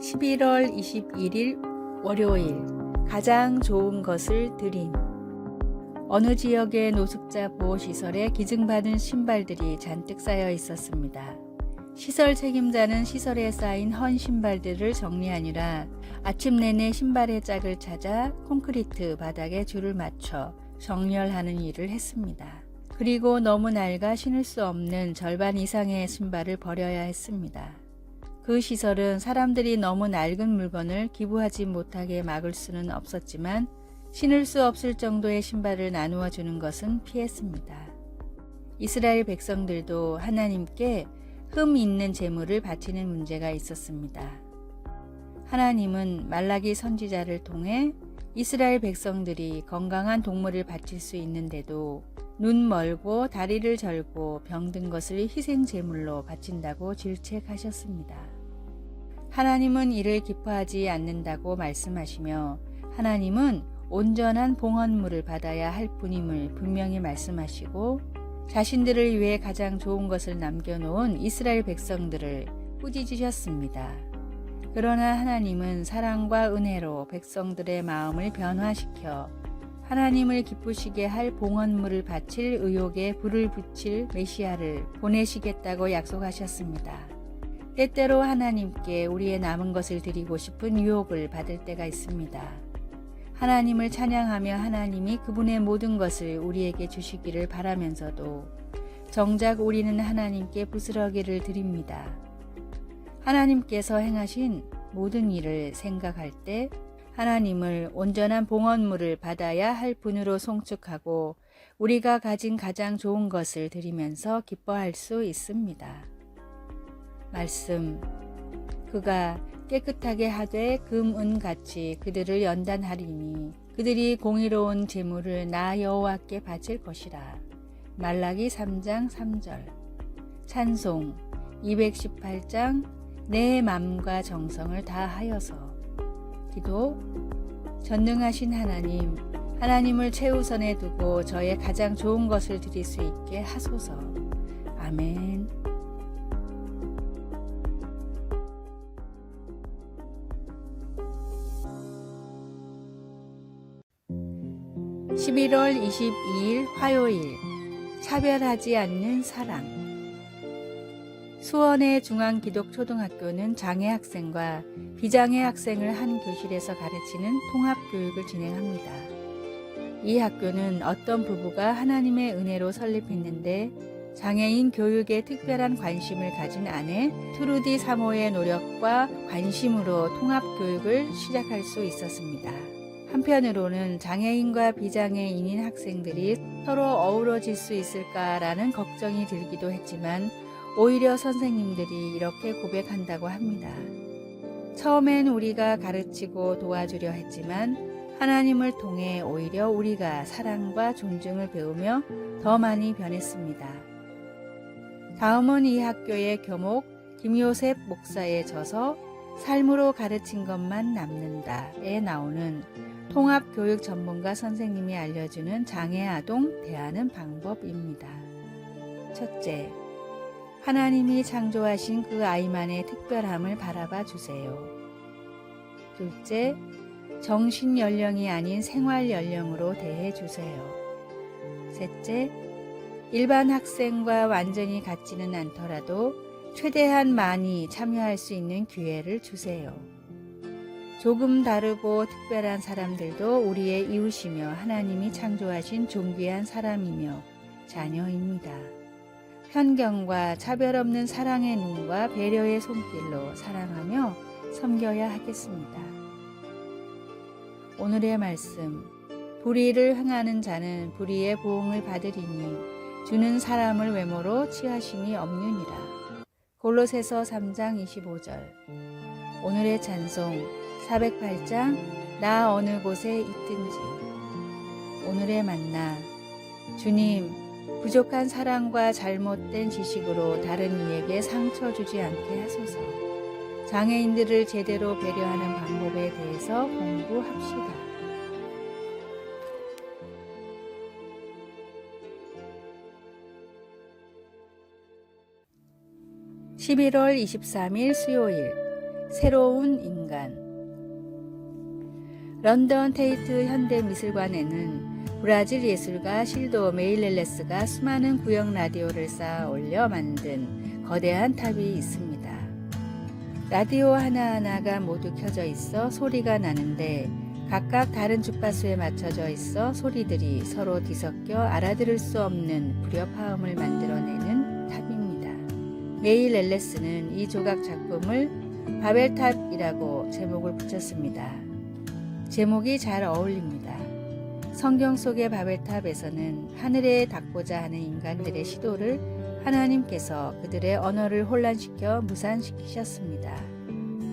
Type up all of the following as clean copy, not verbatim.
11월 21일 월요일 가장 좋은 것을 드림. 어느 지역의 노숙자 보호시설에 기증받은 신발들이 잔뜩 쌓여 있었습니다. 시설 책임자는 시설에 쌓인 헌 신발들을 정리하느라 아침 내내 신발의 짝을 찾아 콘크리트 바닥에 줄을 맞춰 정렬하는 일을 했습니다. 그리고 너무 낡아 신을 수 없는 절반 이상의 신발을 버려야 했습니다. 그 시설은 사람들이 너무 낡은 물건을 기부하지 못하게 막을 수는 없었지만 신을 수 없을 정도의 신발을 나누어 주는 것은 피했습니다. 이스라엘 백성들도 하나님께 흠 있는 제물을 바치는 문제가 있었습니다. 하나님은 말라기 선지자를 통해 이스라엘 백성들이 건강한 동물을 바칠 수 있는데도 눈 멀고 다리를 절고 병든 것을 희생 제물로 바친다고 질책하셨습니다. 하나님은 이를 기뻐하지 않는다고 말씀하시며 하나님은 온전한 봉헌물을 받아야 할 분임을 분명히 말씀하시고 자신들을 위해 가장 좋은 것을 남겨놓은 이스라엘 백성들을 꾸짖으셨습니다. 그러나 하나님은 사랑과 은혜로 백성들의 마음을 변화시켜 하나님을 기쁘시게 할 봉헌물을 바칠 의욕에 불을 붙일 메시아를 보내시겠다고 약속하셨습니다. 때때로 하나님께 우리의 남은 것을 드리고 싶은 유혹을 받을 때가 있습니다. 하나님을 찬양하며 하나님이 그분의 모든 것을 우리에게 주시기를 바라면서도 정작 우리는 하나님께 부스러기를 드립니다. 하나님께서 행하신 모든 일을 생각할 때 하나님을 온전한 봉헌물을 받아야 할 분으로 송축하고 우리가 가진 가장 좋은 것을 드리면서 기뻐할 수 있습니다. 말씀, 그가 깨끗하게 하되 금, 은같이 그들을 연단하리니 그들이 공의로운 제물을 나 여호와께 바칠 것이라. 말라기 3장 3절. 찬송 218장 내 맘과 정성을 다하여서. 기도, 전능하신 하나님, 하나님을 최우선에 두고 저의 가장 좋은 것을 드릴 수 있게 하소서. 아멘. (11월 22일) 화요일 차별하지 않는 사랑. 수원의 중앙기독초등학교는 장애 학생과 비장애 학생을 한 교실에서 가르치는 통합교육을 진행합니다. 이 학교는 어떤 부부가 하나님의 은혜로 설립했는데 장애인 교육에 특별한 관심을 가진 아내 트루디 사모의 노력과 관심으로 통합교육을 시작할 수 있었습니다. 한편으로는 장애인과 비장애인인 학생들이 서로 어우러질 수 있을까라는 걱정이 들기도 했지만 오히려 선생님들이 이렇게 고백한다고 합니다. 처음엔 우리가 가르치고 도와주려 했지만 하나님을 통해 오히려 우리가 사랑과 존중을 배우며 더 많이 변했습니다. 다음은 이 학교의 교목 김요셉 목사의 저서 삶으로 가르친 것만 남는다에 나오는 통합교육 전문가 선생님이 알려주는 장애아동 대하는 방법입니다. 첫째, 하나님이 창조하신 그 아이만의 특별함을 바라봐 주세요. 둘째, 정신 연령이 아닌 생활 연령으로 대해 주세요. 셋째, 일반 학생과 완전히 같지는 않더라도 최대한 많이 참여할 수 있는 기회를 주세요. 조금 다르고 특별한 사람들도 우리의 이웃이며 하나님이 창조하신 존귀한 사람이며 자녀입니다. 편견과 차별 없는 사랑의 눈과 배려의 손길로 사랑하며 섬겨야 하겠습니다. 오늘의 말씀, 불의를 행하는 자는 불의의 보응을 받으리니 주는 사람을 외모로 취하심이 없느니라. 골로새서 3장 25절. 오늘의 찬송 408장 나 어느 곳에 있든지. 오늘의 만나, 주님, 부족한 사랑과 잘못된 지식으로 다른 이에게 상처 주지 않게 하소서. 장애인들을 제대로 배려하는 방법에 대해서 공부합시다. 11월 23일 수요일 새로운 인간. 런던 테이트 현대미술관에는 브라질 예술가 실도 메일렐레스가 수많은 구형 라디오를 쌓아 올려 만든 거대한 탑이 있습니다. 라디오 하나하나가 모두 켜져 있어 소리가 나는데 각각 다른 주파수에 맞춰져 있어 소리들이 서로 뒤섞여 알아들을 수 없는 불협화음을 만들어내는 탑입니다. 메일렐레스는 이 조각 작품을 바벨탑이라고 제목을 붙였습니다. 제목이 잘 어울립니다. 성경 속의 바벨탑에서는 하늘에 닿고자 하는 인간들의 시도를 하나님께서 그들의 언어를 혼란시켜 무산시키셨습니다.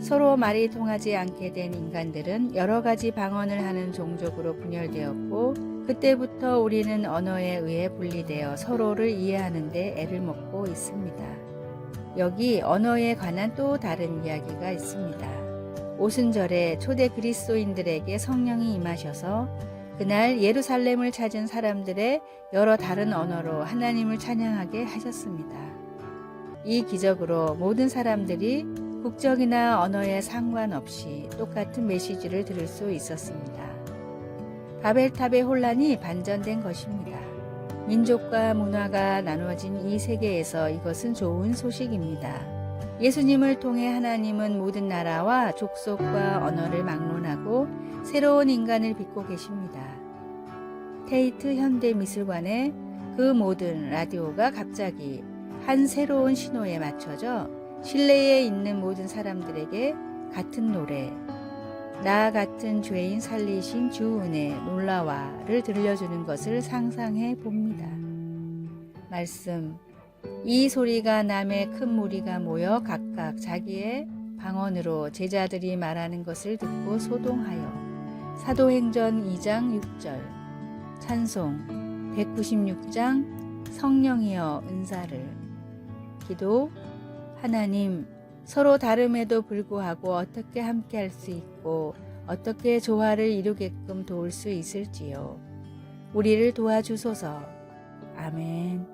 서로 말이 통하지 않게 된 인간들은 여러 가지 방언을 하는 종족으로 분열되었고 그때부터 우리는 언어에 의해 분리되어 서로를 이해하는 데 애를 먹고 있습니다. 여기 언어에 관한 또 다른 이야기가 있습니다. 오순절에 초대 그리스도인들에게 성령이 임하셔서 그날 예루살렘을 찾은 사람들의 여러 다른 언어로 하나님을 찬양하게 하셨습니다. 이 기적으로 모든 사람들이 국적이나 언어에 상관없이 똑같은 메시지를 들을 수 있었습니다. 바벨탑의 혼란이 반전된 것입니다. 민족과 문화가 나누어진 이 세계에서 이것은 좋은 소식입니다. 예수님을 통해 하나님은 모든 나라와 족속과 언어를 막론하고 새로운 인간을 빚고 계십니다. 테이트 현대미술관의 그 모든 라디오가 갑자기 한 새로운 신호에 맞춰져 실내에 있는 모든 사람들에게 같은 노래, 나 같은 죄인 살리신 주 은혜 놀라와를 들려주는 것을 상상해 봅니다. 말씀, 이 소리가 남의 큰 무리가 모여 각각 자기의 방언으로 제자들이 말하는 것을 듣고 소동하여. 사도행전 2장 6절. 찬송 196장 성령이여 은사를. 기도, 하나님, 서로 다름에도 불구하고 어떻게 함께 할 수 있고 어떻게 조화를 이루게끔 도울 수 있을지요. 우리를 도와주소서. 아멘.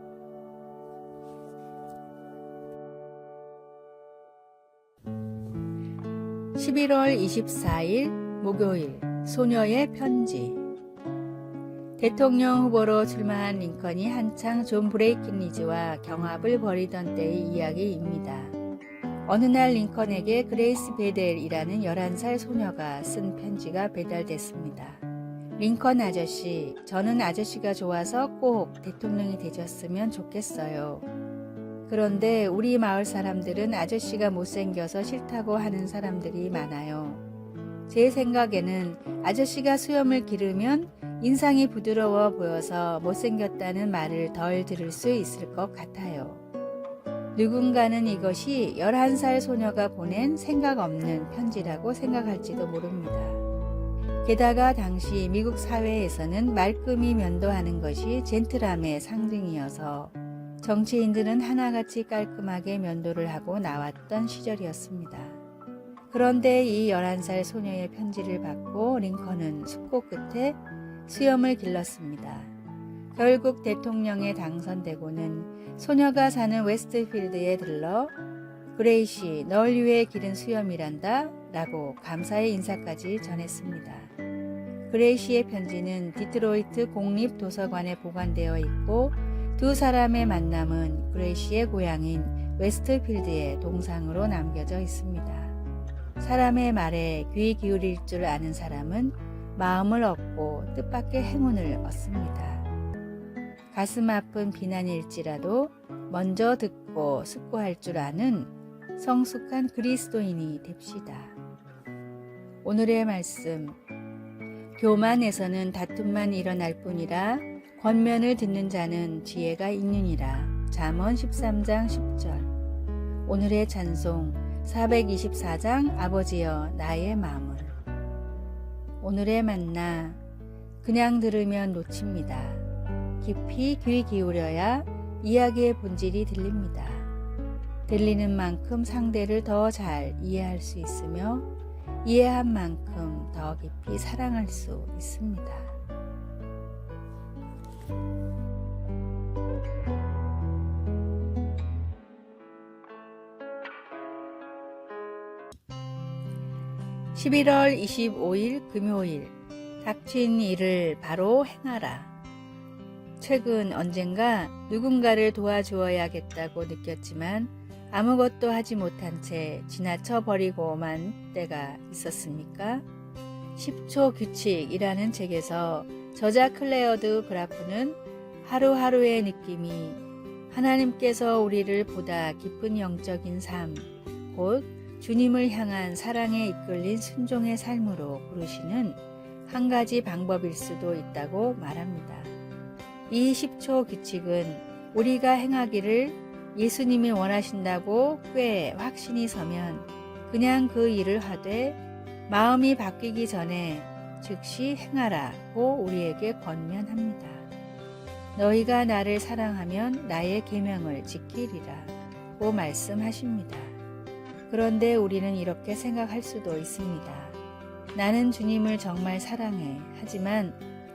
11월 24일 목요일 소녀의 편지. 대통령 후보로 출마한 링컨이 한창 존 브레이킨리지와 경합을 벌이던 때의 이야기입니다. 어느 날 링컨에게 그레이스 베델이라는 11살 소녀가 쓴 편지가 배달됐습니다. 링컨 아저씨, 저는 아저씨가 좋아서 꼭 대통령이 되셨으면 좋겠어요. 그런데 우리 마을 사람들은 아저씨가 못생겨서 싫다고 하는 사람들이 많아요. 제 생각에는 아저씨가 수염을 기르면 인상이 부드러워 보여서 못생겼다는 말을 덜 들을 수 있을 것 같아요. 누군가는 이것이 11살 소녀가 보낸 생각 없는 편지라고 생각할지도 모릅니다. 게다가 당시 미국 사회에서는 말끔히 면도하는 것이 젠틀함의 상징이어서 정치인들은 하나같이 깔끔하게 면도를 하고 나왔던 시절이었습니다. 그런데 이 11살 소녀의 편지를 받고 링컨은 숙고 끝에 수염을 길렀습니다. 결국 대통령에 당선되고는 소녀가 사는 웨스트필드에 들러 그레이시, 널 위해 기른 수염이란다 라고 감사의 인사까지 전했습니다. 그레이시의 편지는 디트로이트 공립도서관에 보관되어 있고 두 사람의 만남은 그레이시의 고향인 웨스트필드의 동상으로 남겨져 있습니다. 사람의 말에 귀 기울일 줄 아는 사람은 마음을 얻고 뜻밖의 행운을 얻습니다. 가슴 아픈 비난일지라도 먼저 듣고 숙고할 줄 아는 성숙한 그리스도인이 됩시다. 오늘의 말씀, 교만에서는 다툼만 일어날 뿐이라 권면을 듣는 자는 지혜가 있느니라. 잠언 13장 10절. 오늘의 찬송 424장 아버지여 나의 마음을. 오늘의 만나, 그냥 들으면 놓칩니다. 깊이 귀 기울여야 이야기의 본질이 들립니다. 들리는 만큼 상대를 더 잘 이해할 수 있으며 이해한 만큼 더 깊이 사랑할 수 있습니다. 11월 25일 금요일, 닥친 일을 바로 행하라. 최근 언젠가 누군가를 도와주어야겠다고 느꼈지만 아무것도 하지 못한 채 지나쳐 버리고만 때가 있었습니까? 10초 규칙이라는 책에서 저자 클레어드 그라프는 하루하루의 느낌이 하나님께서 우리를 보다 깊은 영적인 삶, 곧 주님을 향한 사랑에 이끌린 순종의 삶으로 부르시는 한 가지 방법일 수도 있다고 말합니다. 이 10초 규칙은 우리가 행하기를 예수님이 원하신다고 꽤 확신이 서면 그냥 그 일을 하되 마음이 바뀌기 전에 즉시 행하라고 우리에게 권면합니다. 너희가 나를 사랑하면 나의 계명을 지키리라고 말씀하십니다. 그런데 우리는 이렇게 생각할 수도 있습니다. 나는 주님을 정말 사랑해. 하지만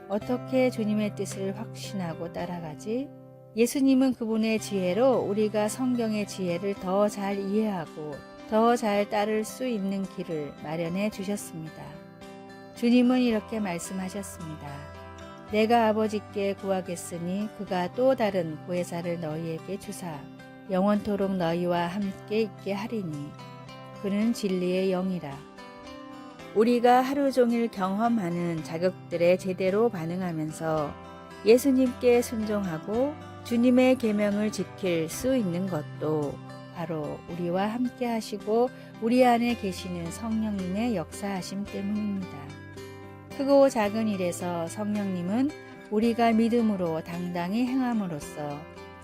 어떻게 주님의 뜻을 확신하고 따라가지? 예수님은 그분의 지혜로 우리가 성경의 지혜를 더 잘 이해하고 더 잘 따를 수 있는 길을 마련해 주셨습니다. 주님은 이렇게 말씀하셨습니다. 내가 아버지께 구하겠으니 그가 또 다른 보혜사를 너희에게 주사 영원토록 너희와 함께 있게 하리니 그는 진리의 영이라. 우리가 하루 종일 경험하는 자극들에 제대로 반응하면서 예수님께 순종하고 주님의 계명을 지킬 수 있는 것도 바로 우리와 함께 하시고 우리 안에 계시는 성령님의 역사하심 때문입니다. 크고 작은 일에서 성령님은 우리가 믿음으로 당당히 행함으로써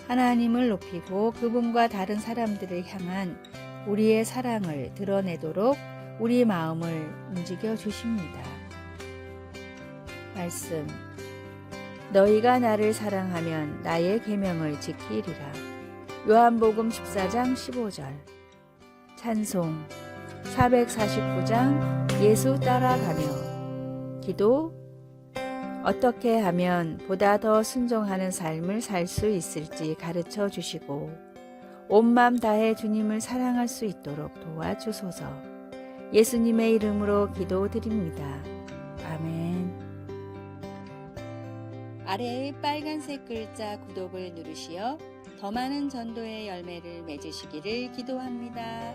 하나님을 높이고 그분과 다른 사람들을 향한 우리의 사랑을 드러내도록 우리 마음을 움직여 주십니다. 말씀. 너희가 나를 사랑하면 나의 계명을 지키리라. 요한복음 14장 15절. 찬송 449장 예수 따라가며. 기도. 어떻게 하면 보다 더 순종하는 삶을 살 수 있을지 가르쳐 주시고 온 맘 다해 주님을 사랑할 수 있도록 도와주소서. 예수님의 이름으로 기도드립니다. 아멘. 아래의 빨간색 글자 구독을 누르시어 더 많은 전도의 열매를 맺으시기를 기도합니다.